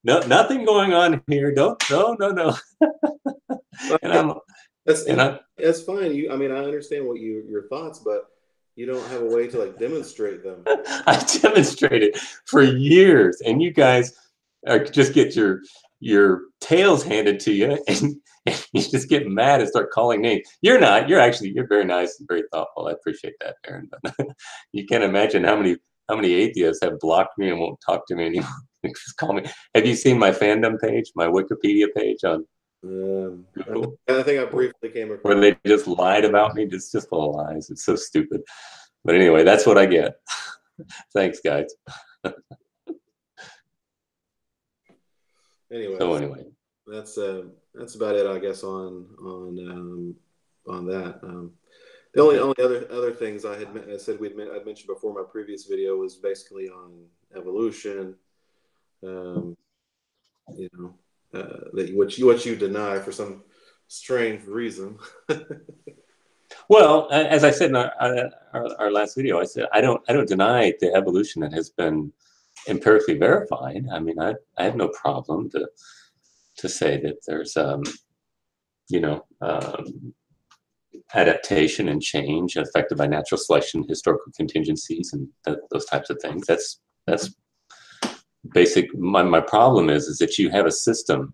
Nothing going on here. No. and That's fine. I understand what your thoughts, but you don't have a way to like demonstrate them. I demonstrated for years, and you guys just get your tails handed to you, and you just get mad and start calling names. You're not. You're very nice and very thoughtful. I appreciate that, Aaron. But you can't imagine how many atheists have blocked me and won't talk to me anymore. Just call me. Have you seen my fandom page, my Wikipedia page on Google? I think I briefly came where across. they just lied about me. It's just full of lies. It's so stupid. But anyway, that's what I get. Thanks, guys. Anyway, So anyway, that's about it, I guess, on that. The only other things I said I'd mentioned before my previous video was basically on evolution. You know, that what you deny for some strange reason. well, as I said in our last video, I said I don't deny the evolution that has been empirically verified. I mean, I have no problem to say that there's you know, adaptation and change affected by natural selection, historical contingencies, and those types of things. That's basic. My problem is that you have a system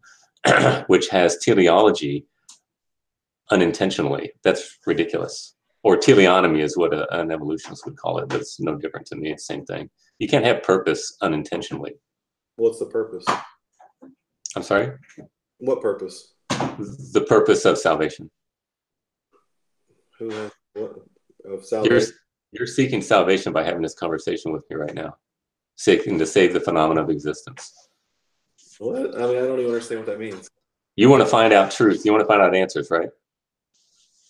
which has teleology unintentionally. That's ridiculous. Or teleonomy is what an evolutionist would call it, but it's no different to me. It's the same thing. You can't have purpose unintentionally. What's the purpose? I'm sorry? What purpose? The purpose of salvation. Who has what of salvation? You're seeking salvation by having this conversation with me right now, seeking to save the phenomena of existence. What? I mean, I don't even understand what that means. You want to find out truth. You want to find out answers, right?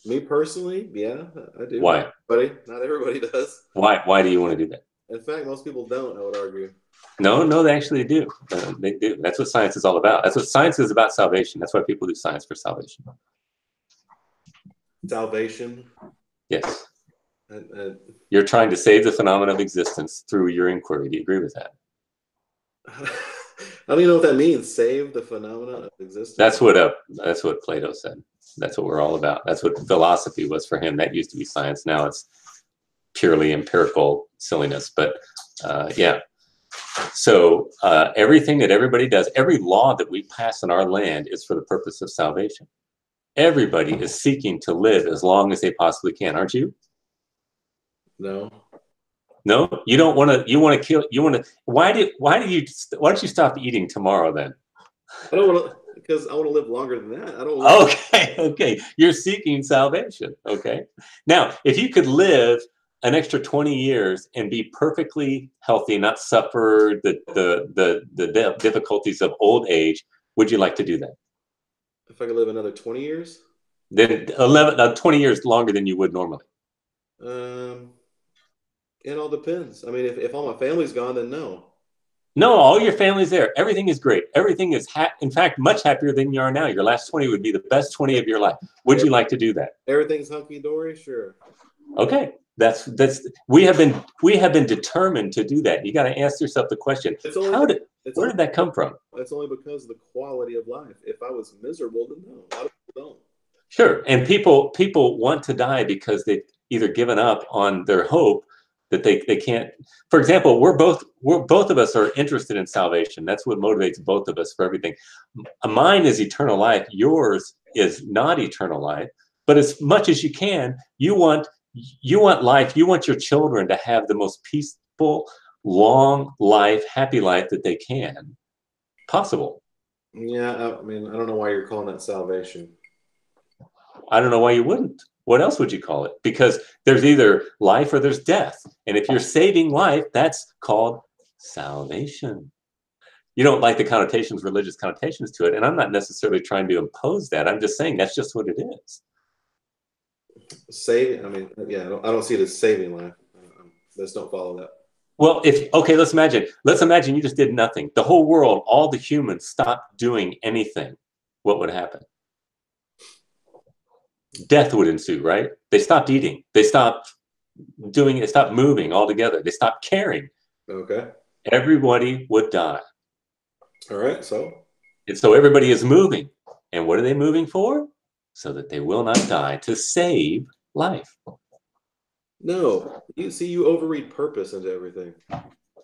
Me personally, yeah, I do. Why? Not everybody does. Why do you want to do that? In fact, most people don't, I would argue. No, they actually do. They do. That's what science is all about. That's what science is about, salvation. That's why people do science, for salvation. Salvation? Yes. You're trying to save the phenomena of existence through your inquiry. Do you agree with that? I don't even know what that means. Save the phenomena of existence? That's what Plato said. That's what we're all about. That's what philosophy was for him. That used to be science. Now it's purely empirical silliness. But yeah. So everything that everybody does, every law that we pass in our land is for the purpose of salvation. Everybody is seeking to live as long as they possibly can, aren't you? No. No, you don't want to. You want to kill. You want to. Why don't you stop eating tomorrow then? I don't want to, because I want to live longer than that. I don't. Okay. You're seeking salvation. Okay. Now, if you could live an extra 20 years and be perfectly healthy, not suffer the difficulties of old age, would you like to do that? If I could live another 20 years? Then 20 years longer than you would normally. It all depends. I mean, if all my family's gone, then no. No, all your family's there. Everything is great. Everything is, in fact, much happier than you are now. Your last 20 would be the best 20 of your life. Would you like to do that? Everything's hunky-dory? Sure. Okay. We have been determined to do that. You got to ask yourself the question, where did that come from? That's only because of the quality of life. If I was miserable, then no. A lot of people don't. Sure. And people want to die because they've either given up on their hope that they can't. For example, both of us are interested in salvation. That's what motivates both of us for everything. Mine is eternal life. Yours is not eternal life. But as much as you can, you want life. You want your children to have the most peaceful, long life, happy life that they can possible. Yeah, I mean, I don't know why you're calling that salvation. I don't know why you wouldn't. What else would you call it? Because there's either life or there's death. And if you're saving life, that's called salvation. You don't like the connotations, religious connotations to it. And I'm not necessarily trying to impose that. I'm just saying that's just what it is. Saving, I mean, yeah, I don't see it as saving life. Let's don't follow that. Well, let's imagine you just did nothing. The whole world, all the humans stopped doing anything. What would happen? Death would ensue, right? They stopped eating. They stopped moving altogether. They stopped caring. Okay. Everybody would die. All right, so? And so everybody is moving. And what are they moving for? So that they will not die, to save life. No, you overread purpose into everything.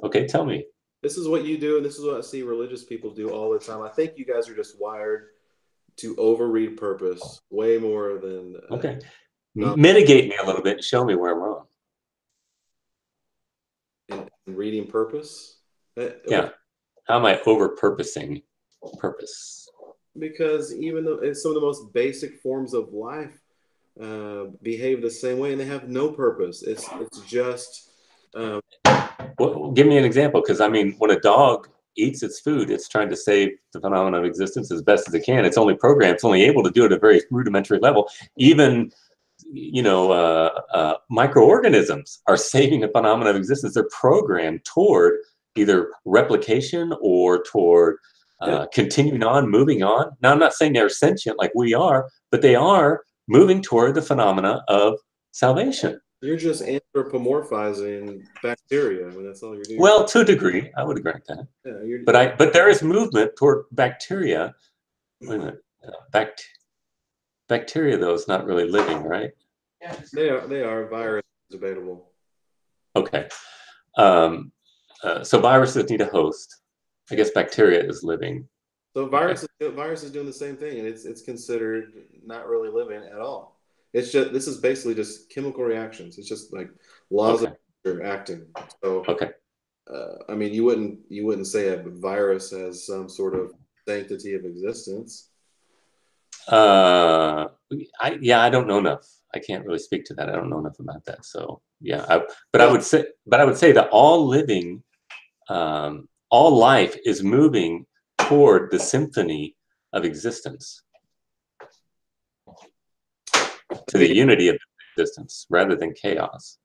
Okay, tell me. This is what you do, and this is what I see religious people do all the time. I think you guys are just wired to overread purpose way more than... Okay. Mitigate me a little bit and show me where I'm wrong. In reading purpose? Yeah. How am I over-purposing purpose? because even though it's some of the most basic forms of life behave the same way, and they have no purpose. It's just Well, give me an example, because I mean, when a dog eats its food, it's trying to save the phenomenon of existence as best as it can. It's only programmed, it's only able to do it at a very rudimentary level. Even, microorganisms are saving a phenomenon of existence. They're programmed toward either replication or toward continuing on, moving on. Now, I'm not saying they're sentient like we are, but they are moving toward the phenomena of salvation. you're just anthropomorphizing bacteria. I mean, that's all you're doing. Well, to a degree, I would grant that. Yeah, But there is movement toward bacteria. Wait a minute. Bacteria, though, is not really living, right? they are. They are. Virus is debatable. Okay. So viruses need a host. I guess bacteria is living. So virus is doing the same thing, and it's considered not really living at all. It's just this is basically just chemical reactions. It's just like laws of nature acting. So Okay. I mean, you wouldn't say a virus has some sort of sanctity of existence. I don't know enough. I can't really speak to that. I don't know enough about that. So yeah, I would say that all living, all life is moving toward the symphony of existence, to the unity of existence rather than chaos.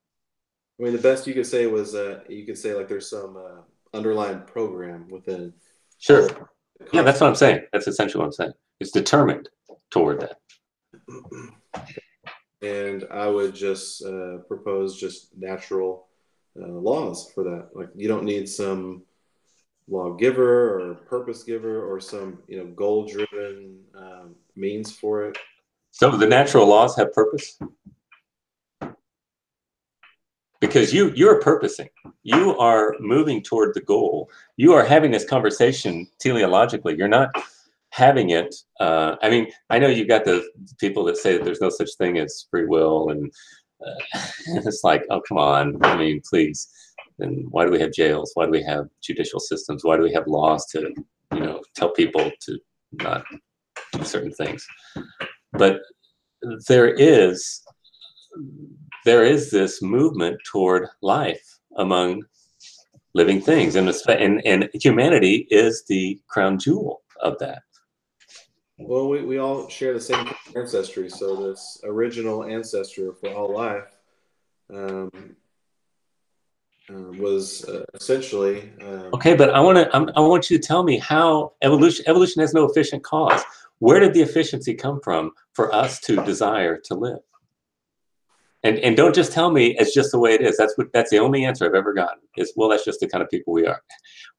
I mean, the best you could say was you could say like there's some underlying program within. Sure. Yeah, that's what I'm saying. That's essentially what I'm saying. It's determined toward that. And I would just propose just natural laws for that. Like you don't need some lawgiver or purpose giver or some goal driven means for it. So the natural laws have purpose? Because you're purposing. You are moving toward the goal. You are having this conversation teleologically. You're not having it. I mean, I know you've got the people that say that there's no such thing as free will, and it's like, oh, come on. I mean, please. And why do we have jails? Why do we have judicial systems? Why do we have laws to, tell people to not do certain things? But there is this movement toward life among living things, and humanity is the crown jewel of that. Well, we all share the same ancestry, so this original ancestor for all life was essentially. Okay, but I want you to tell me how evolution has no efficient cause. Where did the efficiency come from for us to desire to live? And don't just tell me it's just the way it is. That's the only answer I've ever gotten is, well, that's just the kind of people we are.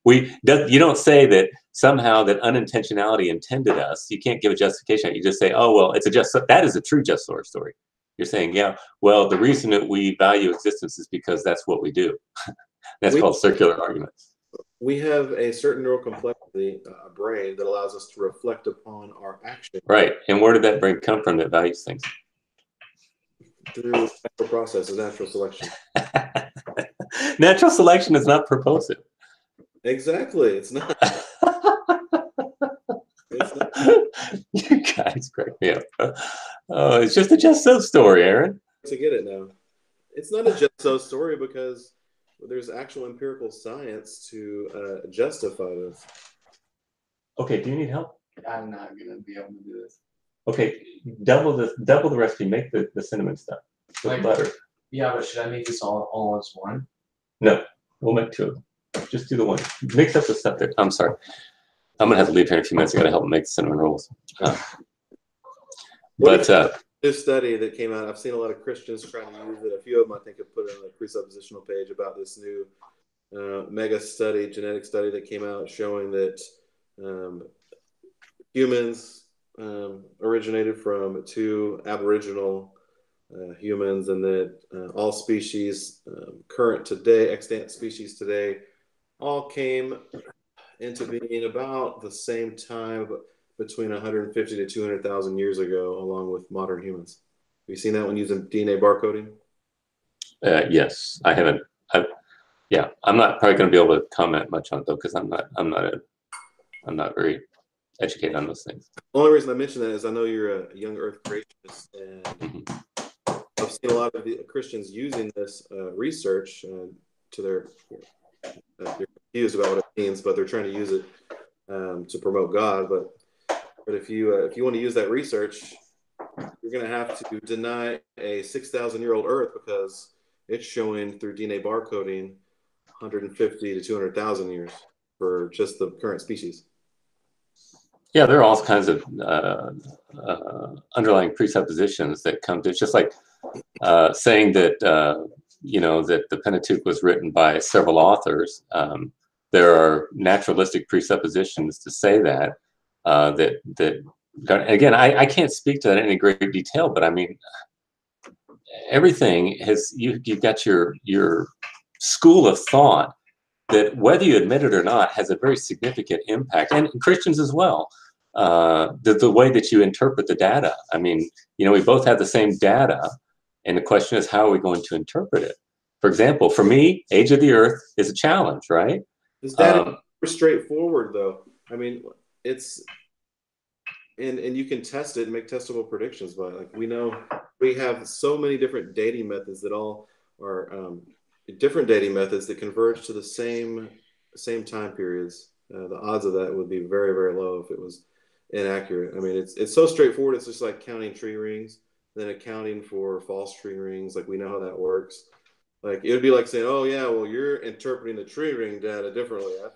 You don't say that somehow that unintentionality intended us. You can't give a justification. You just say, oh, well, that is a true just story. You're saying, yeah, well, the reason that we value existence is because that's what we do. That's called circular arguments. We have a certain neural complexity, a brain that allows us to reflect upon our actions. Right. And where did that brain come from that values things? Through natural processes, natural selection. Natural selection is not purposive. Exactly. It's not. It's not. You guys crack me up. Oh, it's just a just so story, Aaron. To get it now. It's not a just so story because there's actual empirical science to justify this. Okay, do you need help? I'm not going to be able to do this. Okay, double the recipe. Make the cinnamon stuff with butter. Yeah, but should I make this all as one? No, we'll make two of them. Just do the one. Mix up the stuff there. I'm sorry. I'm going to have to leave here in a few minutes. I got to help make cinnamon rolls. This study that came out, I've seen a lot of Christians trying to use it. A few of them, I think, have put it on the presuppositional page about this new mega study, genetic study that came out showing that humans originated from two Aboriginal humans, and that all species current today, extant species today, all came into being about the same time, between 150 to 200,000 years ago, along with modern humans. Have you seen that one using DNA barcoding? Yes, I haven't. I'm not probably going to be able to comment much on it though, because I'm not very educated on those things. Only reason I mention that is I know you're a young Earth creationist, and I've seen a lot of the Christians using this research to their they're confused about what it means, but they're trying to use it to promote God. But if you want to use that research, you're going to have to deny a 6,000-year-old Earth because it's showing through DNA barcoding 150 to 200,000 years for just the current species. Yeah, there are all kinds of underlying presuppositions that come to. It's just like saying that that the Pentateuch was written by several authors. There are naturalistic presuppositions to say that. Again, I can't speak to that in any great detail, but I mean, everything has you've got your school of thought that, whether you admit it or not, has a very significant impact, and Christians as well. The way that you interpret the data. I mean, we both have the same data, and the question is, how are we going to interpret it? For example, for me, age of the Earth is a challenge, right? This data is straightforward, though. I mean, it's and you can test it and make testable predictions. But like, we know we have so many different dating methods that all are different dating methods that converge to the same time periods. The odds of that would be very, very low if it was inaccurate. I mean, it's so straightforward. It's just like counting tree rings, then accounting for false tree rings. Like, we know how that works. Like, it would be like saying, "Oh yeah, well, you're interpreting the tree ring data differently. I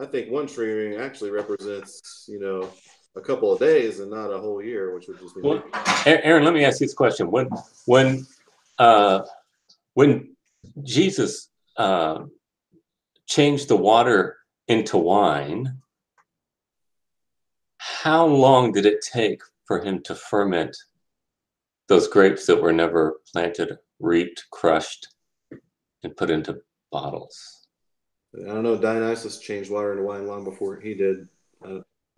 think one tree ring actually represents, a couple of days and not a whole year," which would just be. Well, Aaron, let me ask you this question: when Jesus changed the water into wine, how long did it take for him to ferment those grapes that were never planted, reaped, crushed, and put into bottles? I don't know. Dionysus changed water into wine long before he did.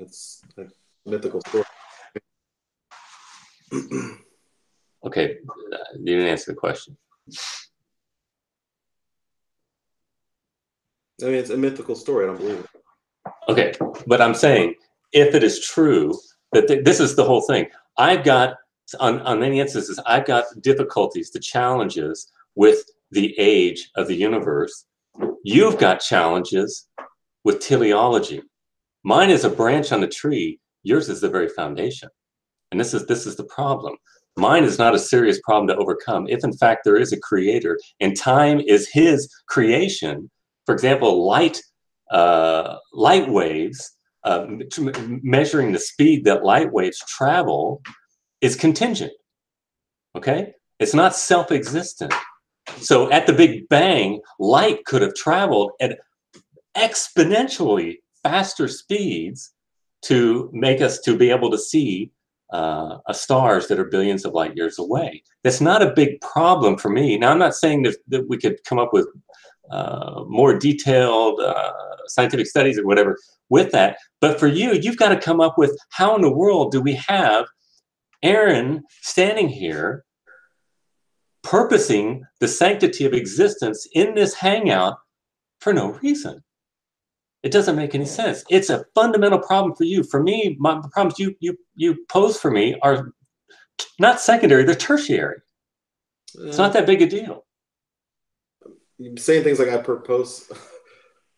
It's a mythical story. Okay, you didn't answer the question. I mean, it's a mythical story. I don't believe it. Okay, but I'm saying, if it is true that this is the whole thing, I've got, on many instances, I've got difficulties, the challenges with the age of the universe. You've got challenges with teleology. Mine is a branch on the tree. Yours is the very foundation. And this is the problem. Mine is not a serious problem to overcome. If in fact there is a creator and time is his creation, for example, light waves, measuring the speed that light waves travel is contingent. Okay? It's not self-existent. So at the Big Bang, light could have traveled at exponentially faster speeds to make us to be able to see stars that are billions of light years away. That's not a big problem for me. Now, I'm not saying that we could come up with more detailed scientific studies or whatever with that, but for you, you've got to come up with, how in the world do we have Aaron standing here purposing the sanctity of existence in this hangout for no reason? It doesn't make any sense. It's a fundamental problem for you. For me, the problems you pose for me are not secondary, they're tertiary. It's not that big a deal. Saying things like, I propose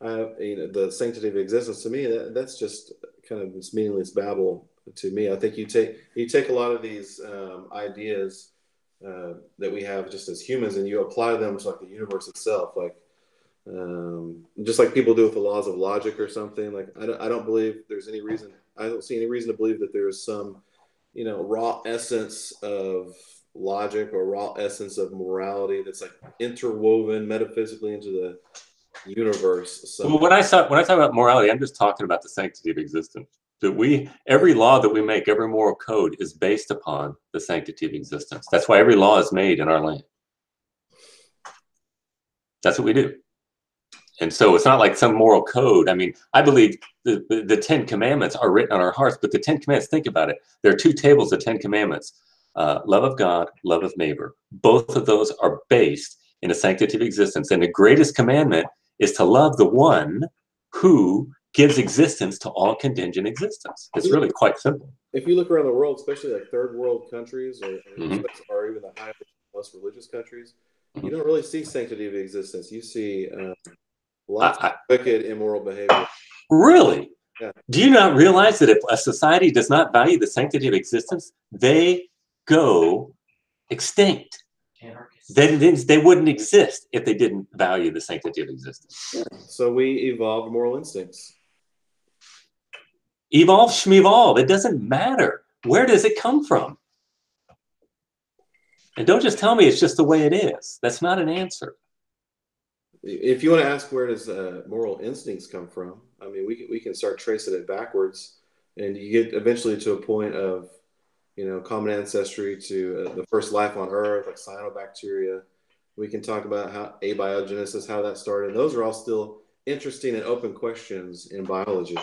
the sanctity of existence, to me, that's just kind of this meaningless babble to me. I think you take a lot of these ideas that we have just as humans, and you apply them to like the universe itself, like just like people do with the laws of logic or something. Like, I don't believe there's any reason. I don't see any reason to believe that there is some, raw essence of logic or raw essence of morality that's like interwoven metaphysically into the universe. Well, when I talk about morality, I'm just talking about the sanctity of existence. That every law that we make, every moral code is based upon the sanctity of existence. That's why every law is made in our land. That's what we do. And so it's not like some moral code. I mean, I believe the 10 Commandments are written on our hearts, but the 10 Commandments, think about it. There are two tables of 10 Commandments, love of God, love of neighbor. Both of those are based in a sanctity of existence. And the greatest commandment is to love the one who gives existence to all contingent existence. It's really quite simple. If you look around the world, especially like third world countries or even the highest, most religious countries, you don't really see sanctity of existence. You see lots of wicked, immoral behavior. Really? Yeah. Do you not realize that if a society does not value the sanctity of existence, they go extinct? Then they wouldn't exist if they didn't value the sanctity of existence. Yeah. So we evolved moral instincts. Evolve, schmevolve. It doesn't matter. Where does it come from? And don't just tell me it's just the way it is. That's not an answer. If you want to ask where does moral instincts come from, I mean, we can start tracing it backwards, and you get eventually to a point of, common ancestry to the first life on Earth, like cyanobacteria. We can talk about how abiogenesis, how that started. Those are all still interesting and open questions in biology.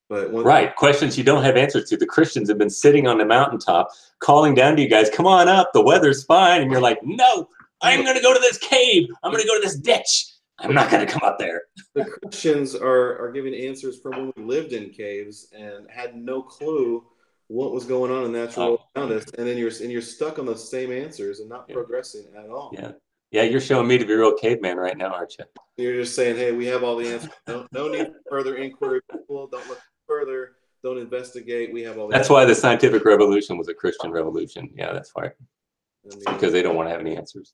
But right, questions you don't have answers to. The Christians have been sitting on the mountaintop calling down to you guys, come on up, the weather's fine. And you're like, no, I'm going to go to this cave. I'm going to go to this ditch. I'm not going to come up there. The Christians are giving answers from when we lived in caves and had no clue what was going on in the natural world around us. And then you're stuck on those same answers and not progressing at all. Yeah, you're showing me to be a real caveman right now, aren't you? You're just saying, hey, we have all the answers. No need for further inquiry. People don't look further. Don't investigate. We have all the That's answers. why the scientific revolution was a Christian revolution. Yeah, that's why. Because they don't want to have any answers.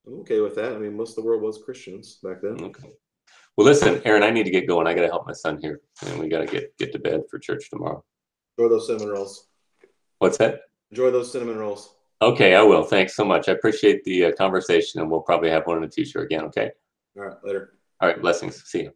I'm okay with that. I mean, most of the world was Christians back then. Okay. Well, listen, Aaron, I need to get going. I got to help my son here. And we got to get to bed for church tomorrow. Enjoy those cinnamon rolls. What's that? Enjoy those cinnamon rolls. Okay, I will. Thanks so much. I appreciate the conversation, and we'll probably have one in the future again, okay? All right, later. All right, blessings. See you.